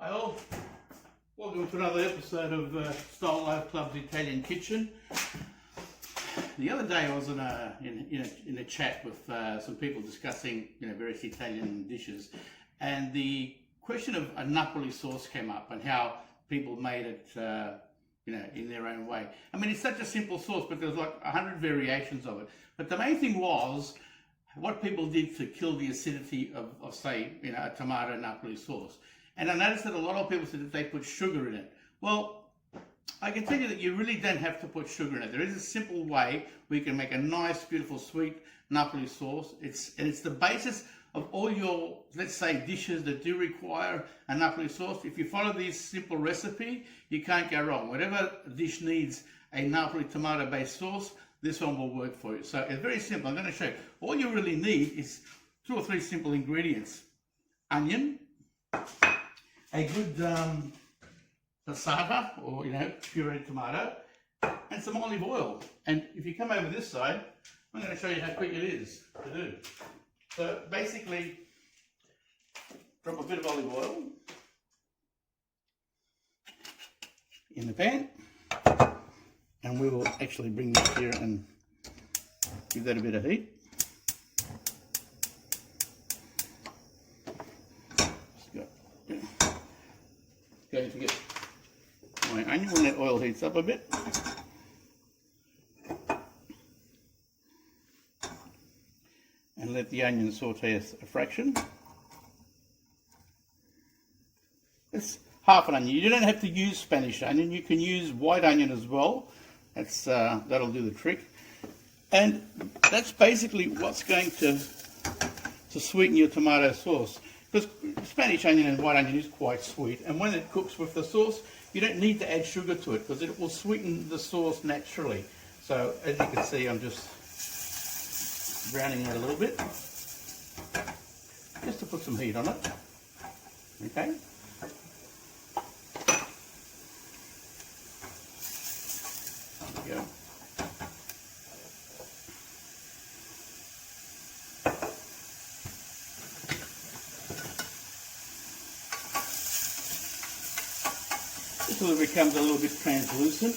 Hi all, welcome to another episode of Style Life Club's Italian Kitchen. The other day I was in a chat with some people discussing various Italian dishes, and the question of a Napoli sauce came up and how people made it in their own way. I mean, it's such a simple sauce, but there's like 100 variations of it. But the main thing was what people did to kill the acidity of say, a tomato Napoli sauce. And I noticed that a lot of people said that they put sugar in it. Well, I can tell you that you really don't have to put sugar in it. There is a simple way we can make a nice, beautiful, sweet Napoli sauce. It's the basis of all your, let's say, dishes that do require a Napoli sauce. If you follow this simple recipe, you can't go wrong. Whatever dish needs a Napoli tomato-based sauce, this one will work for you. So it's very simple. I'm going to show you. All you really need is 2 or 3 simple ingredients. Onion, a good passata, or puree tomato, and some olive oil. And if you come over this side, I'm going to show you how quick it is to do. So basically, drop a bit of olive oil in the pan, and we will actually bring this here and give that a bit of heat. Going to get my onion when that oil heats up a bit. And let the onion saute a fraction. It's half an onion. You don't have to use Spanish onion. You can use white onion as well. That'll do the trick. And that's basically what's going to sweeten your tomato sauce. Because Spanish onion and white onion is quite sweet, and when it cooks with the sauce, you don't need to add sugar to it because it will sweeten the sauce naturally. So as you can see, I'm just browning it a little bit, just to put some heat on it. Okay. There we go. Until it becomes a little bit translucent,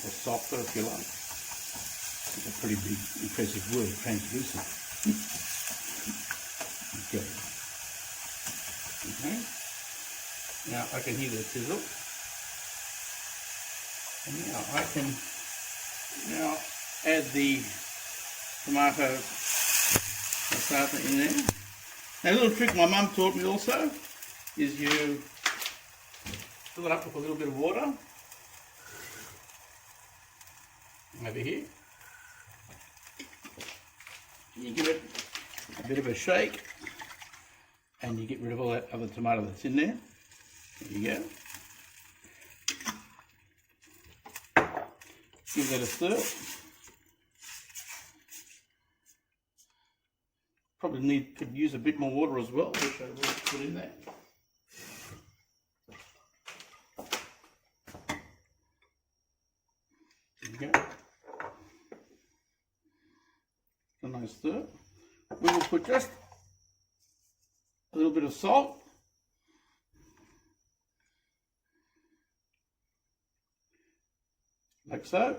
or softer if you like. It's a pretty big, impressive word, translucent. Okay. Okay. Now I can hear the sizzle. And now I can add the tomato passata in there. Now a little trick my mum taught me also is you fill it up with a little bit of water over here. You give it a bit of a shake and you get rid of all that other tomato that's in there. There you go. Give that a stir. Probably could use a bit more water as well, which I will put in there. There you go. A nice stir. We will put just a little bit of salt. Like so.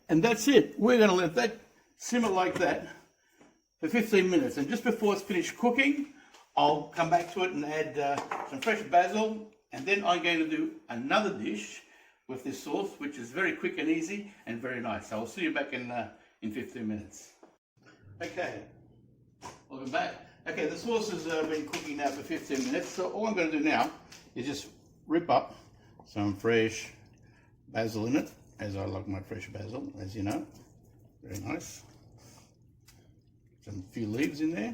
And that's it. We're going to let that simmer like that for 15 minutes. And just before it's finished cooking, I'll come back to it and add some fresh basil. And then I'm going to do another dish with this sauce, which is very quick and easy and very nice. So I'll see you back in 15 minutes. Okay, welcome back. Okay, the sauce has been cooking now for 15 minutes. So all I'm going to do now is just rip up some fresh basil in it, as I like my fresh basil, as you know. Very nice. Some few leaves in there.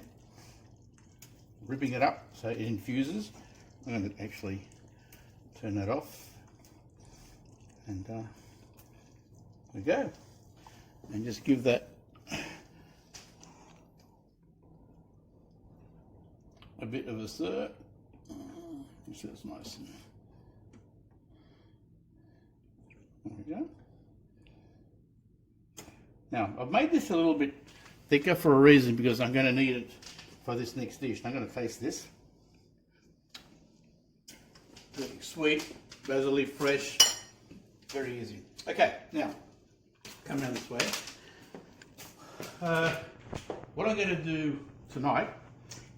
Ripping it up so it infuses. I'm going to actually turn that off. And there we go. And just give that a bit of a stir. So it's nice. There we go. Now, I've made this a little bit thicker for a reason, because I'm going to need it for this next dish. I'm going to taste this. Really sweet, basil leaf fresh, very easy. Okay, now come down this way. What I'm going to do tonight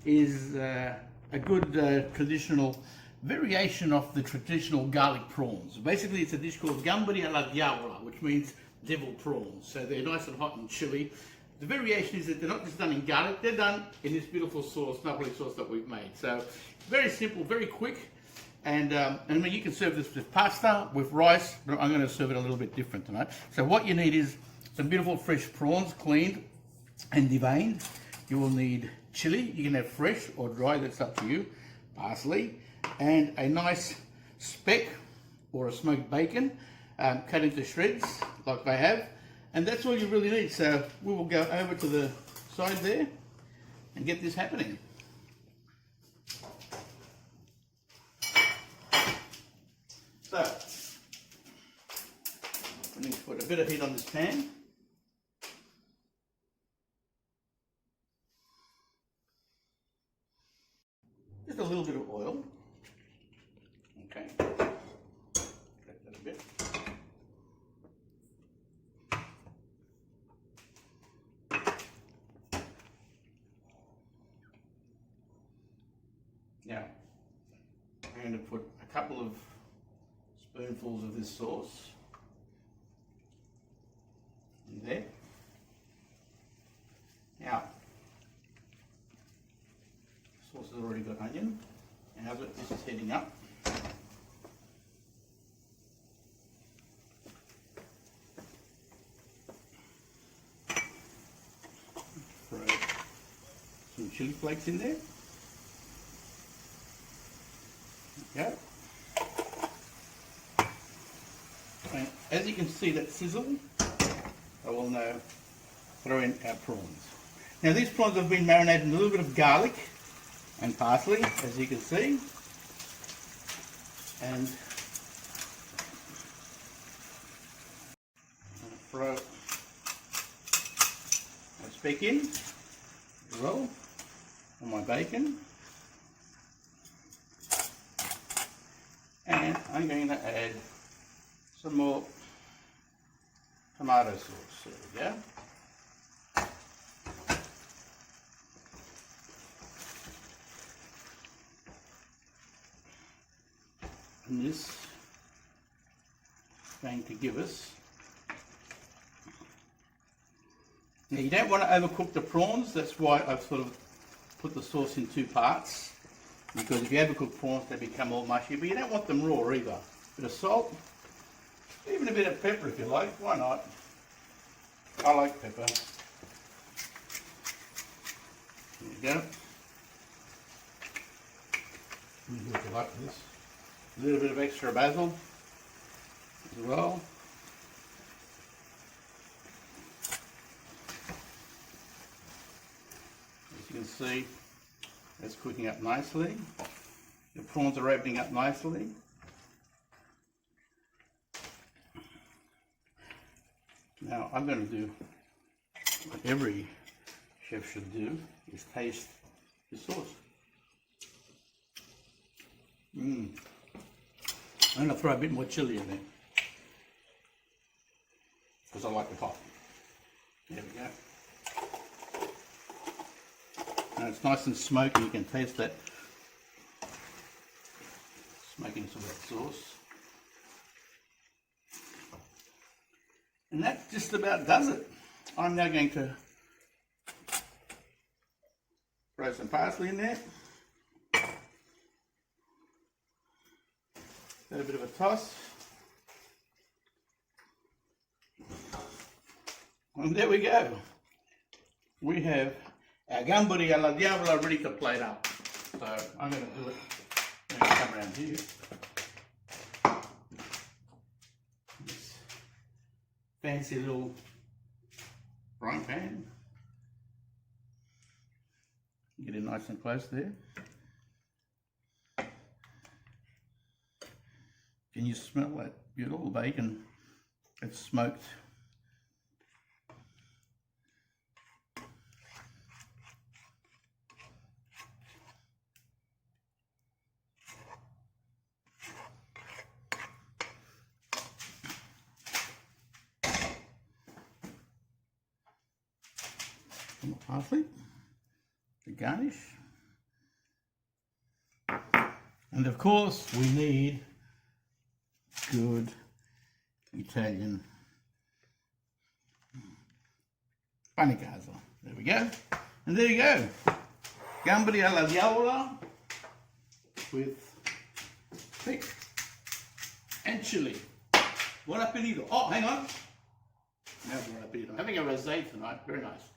is a good traditional variation of the traditional garlic prawns. Basically, it's a dish called Gamberi alla Diavola, which means devil prawns. So they're nice and hot and chilly. The variation is that they're not just done in garlic, they're done in this beautiful sauce, Napoli sauce that we've made. So very simple, very quick. And I mean, you can serve this with pasta, with rice, but I'm going to serve it a little bit different tonight. So what you need is some beautiful fresh prawns, cleaned and deveined. You will need chili. You can have fresh or dry, that's up to you. Parsley, and a nice speck or a smoked bacon, cut into shreds like they have. And that's all you really need. So we will go over to the side there and get this happening. So, we need to put a bit of heat on this pan. Just a little bit of oil. Okay. Collect that a bit. Now, I'm going to put a couple of spoonfuls of this sauce in there. Now, the sauce has already got onion, and as this is heating up, throw some chili flakes in there. There you go. And as you can see that sizzle, I will now throw in our prawns. Now these prawns have been marinated in a little bit of garlic and parsley, as you can see. And I'll throw my speck in as well, on my bacon. And I'm going to add some more tomato sauce. There we go. And this is going to give us. Now you don't want to overcook the prawns. That's why I've sort of put the sauce in two parts. Because if you overcook prawns, they become all mushy. But you don't want them raw either. A bit of salt. Even a bit of pepper if you like, why not? I like pepper. There you go. You do what you like with this. A little bit of extra basil as well. As you can see, it's cooking up nicely. The prawns are opening up nicely. Now I'm going to do what every chef should do, is taste the sauce. I'm going to throw a bit more chili in there, because I like it hot. There we go. And it's nice and smoky, you can taste that smokiness of that sauce. And that just about does it. I'm now going to throw some parsley in there. Add a bit of a toss. And there we go. We have our Gamberi alla Diavola ready to plate up. So I'm going to do it. I'm going to come around here. This fancy little frying pan. Get it nice and close there. Can you smell that beautiful bacon? It's smoked. Some parsley to garnish. And of course we need good Italian panicasa. There we go. And there you go. Gamberi alla Diavola with Speck and chili. Buon appetito. Oh, hang on. No, buon appetito. I'm having a rosé tonight. Very nice.